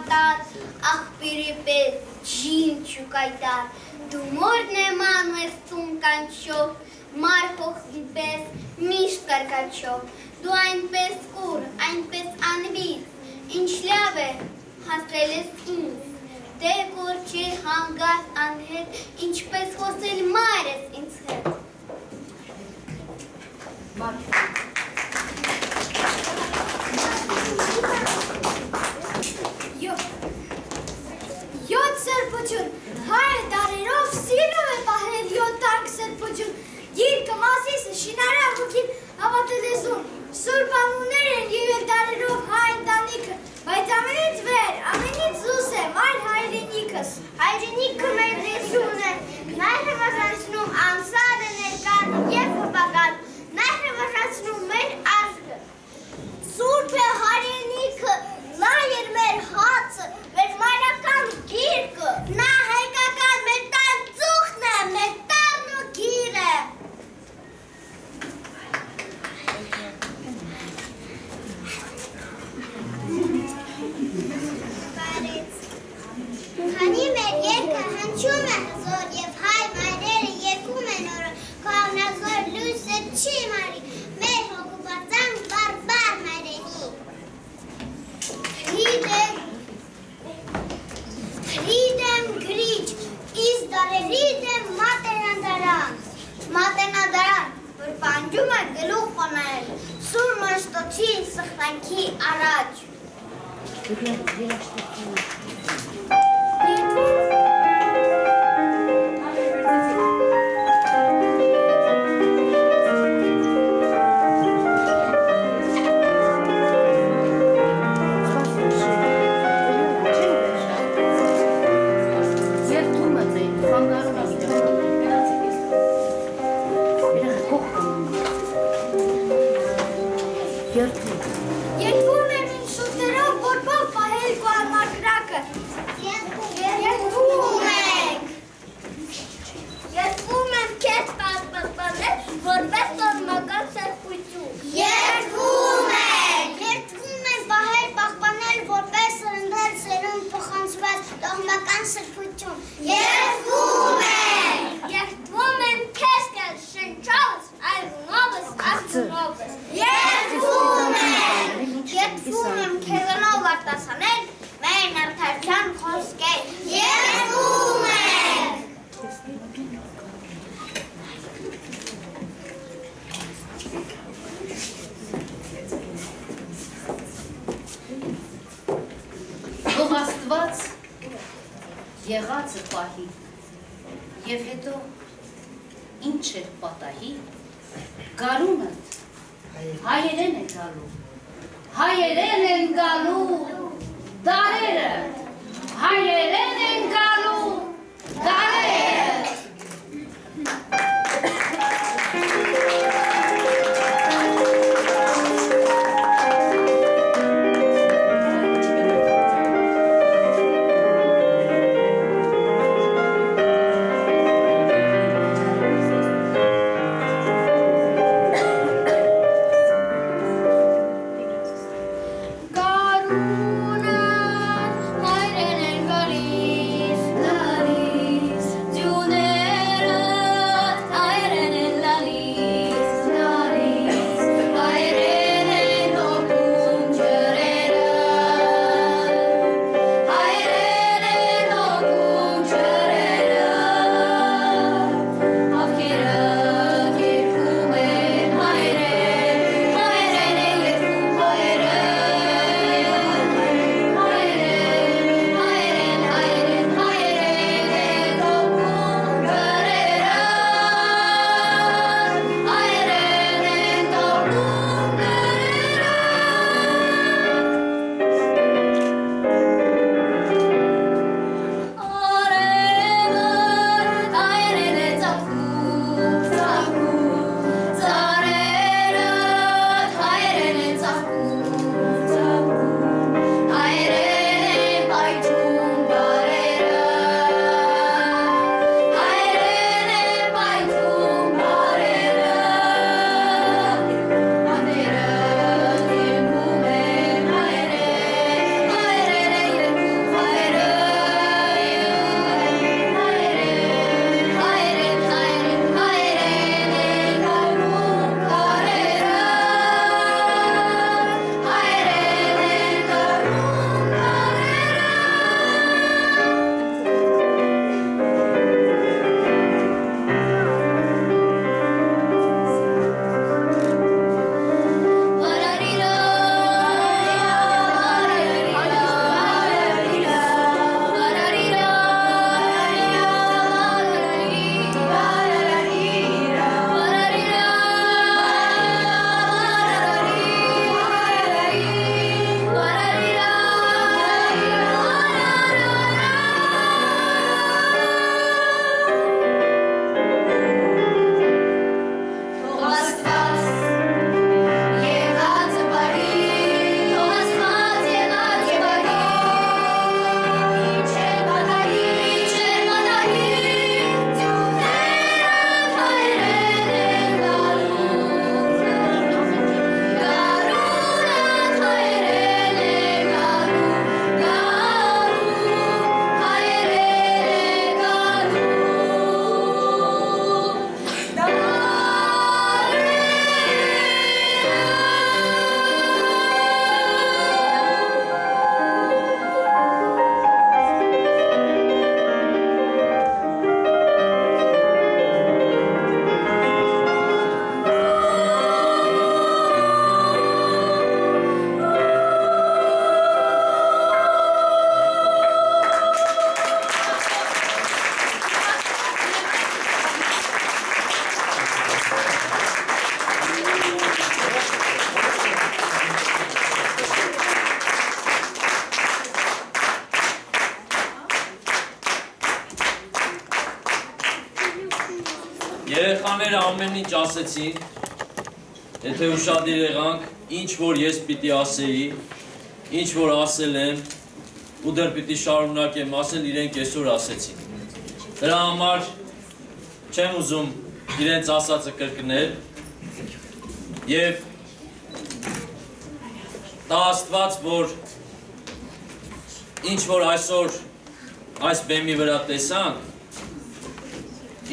պատար, աղբիրի պես ջին չուկայտար, դու մորն է մանու ես ծուն կանչով, մար հողի պես միշտ կարկաչով, դու այնպես կուր, այնպես անվիz, ինչ լավ է, հասրել ես ինձ, դե կուր չի հանգար անհետ, ինչպես խոսել մար ես ինձ հետ։ Յոթ սրբություն, հայը տարերով սիրում է պահել յոթ տարգ սրբություն, գիրկը մասիսը շինարը հոգին հավատել է զուն, սուրբ անուններ են եղել տարերով հայ ընտանիքը, բայց ամենից վեր, ամենից զուս է մայր հայրենիքս, Հայրենիքը մեր լեզուն է, նա է վազացնում ամսարը ներկան և հպական, նա է վազացնում մեր ազգը, սուրբ է հայրենիքը, նա էր մեր հացը, մեր մայրական գիրկը, նա հայկական մեր տան ծուխն է, մեր տարն ու գիրը։ Քանի մեր երկը հնչում է հզոր և հայ մայրերը երկում են օրը, քավնազոր լույսը չի մարի, մեր հոգուբարձան բարբար մայրենի։ Հրիդեմ գրիչ, իս դարերիդեմ մատենադարան, որ պանջում է գլուխ խոնել, սուր մաշտոցի սխրանքի առաջ։ երկվում եմ ինձ շուտերով, որ բավ պահել գոհարմար կրակը, Երկվում եմ կեզ պասպասպանել, որպես տորմական սրբություն։ Երկվում եմ պահել պահպանել, որպես սրնդել սերուն փոխանցված տորմական սրբություն։ Երկվում եմ կեզ կեզ շնչալս, այրունովս, աղցունովս։ Երկվում եմ կեզանով արտասանել, մեր նրդարության խոսկեր։ Երկվում եմ։ Թող Աստված եղածը պահի և հետո ինչ էր պատահի, գարունը հայերեն է գալու, հայերեն են գալու դարերը, հայերեն են գալու դարերը։ Հայրեն են գալիս ամեն ինչ ասեցին, եթե ուշադիր եղանք, ինչ որ ես պիտի ասեի, ինչ որ ասել եմ, ու դեռ պիտի շարունակեմ ասել, իրենք այսօր ասեցին։ Դրա համար չեմ ուզում իրենց ասածը կրկնել եւ դա Աստված, որ ինչ որ այսօր այս բեմի վրա տեսանք,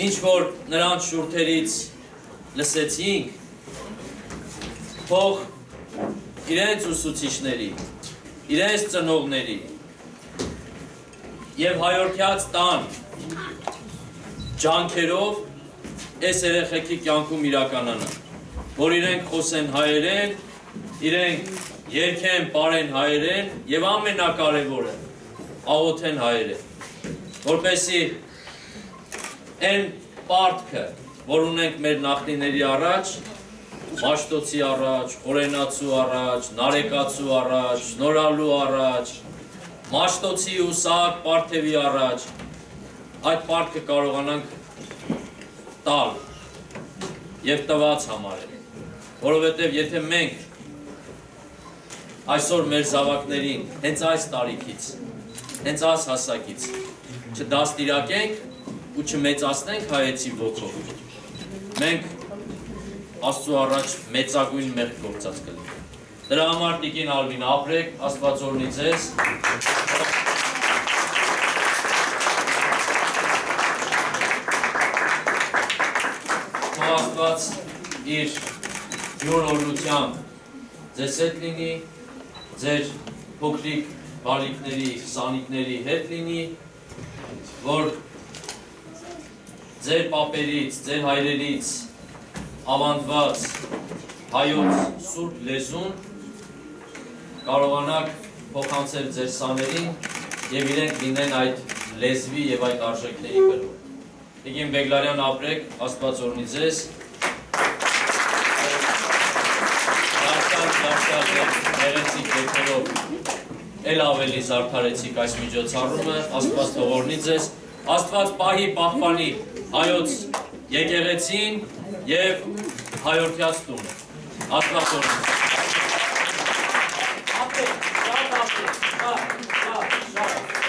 ինչ որ նրանց շուրթերից լսեցինք, թող իրենց ուսուցիչների, իրենց ծնողների եւ հայորդյաց տան ջանքերով այս երեխեքի կյանքում իրականանա, որ իրենք խոսեն հայերեն, իրենք երգեն, պարեն հայերեն եւ ամենակարևորը աղոթեն հայերեն, որպեսզի այն պարտքը, որ ունենք մեր նախնիների առաջ, Մաշտոցի առաջ, Խորենացու առաջ, Նարեկացու առաջ, Նորալու առաջ, Մաշտոցի ու Սահակ Պարթևի առաջ, այդ պարտքը կարողանանք տալ եւ տված համարել, որովհետեւ եթե մենք այսօր մեր զավակներին հենց այս տարիքից, հենց այս հասակից չդաստիարակենք ու չմեծացնենք հայեցի ոգով, մենք Աստծու առաջ մեծագույն մեղք գործած կլինենք։ Դրա համար Տիկին Ալվին ապրեք, Աստված օրհնի ձեզ։ Թող Աստված իր յուր օրհնությամբ ձեզ հետ լինի, ձեր փոքրիկ բալիկների, սանիկների հետ լինի, որ ձեր պապերից, ձեր հայրերից ավանդված հայոց սուրբ լեզուն կարողանաք փոխանցել ձեր սաներին եւ իրենք լինեն այդ լեզվի եւ այդ արժեքների կրող։ Տիկին Բեգլարյան ապրեք, Աստված օրհնի ձեզ։ Դարձյալ երեցիկ երկերով էլ ավելի զարդարեցիք այս միջոցառումը, Աստված թող օրհնի ձեզ, Աստված պահի պահպանի հայոց եկեղեցին եւ հայորդյաց տունը։ Աստված օրհնի։ Ապրեք, շատ ապրեք, շատ։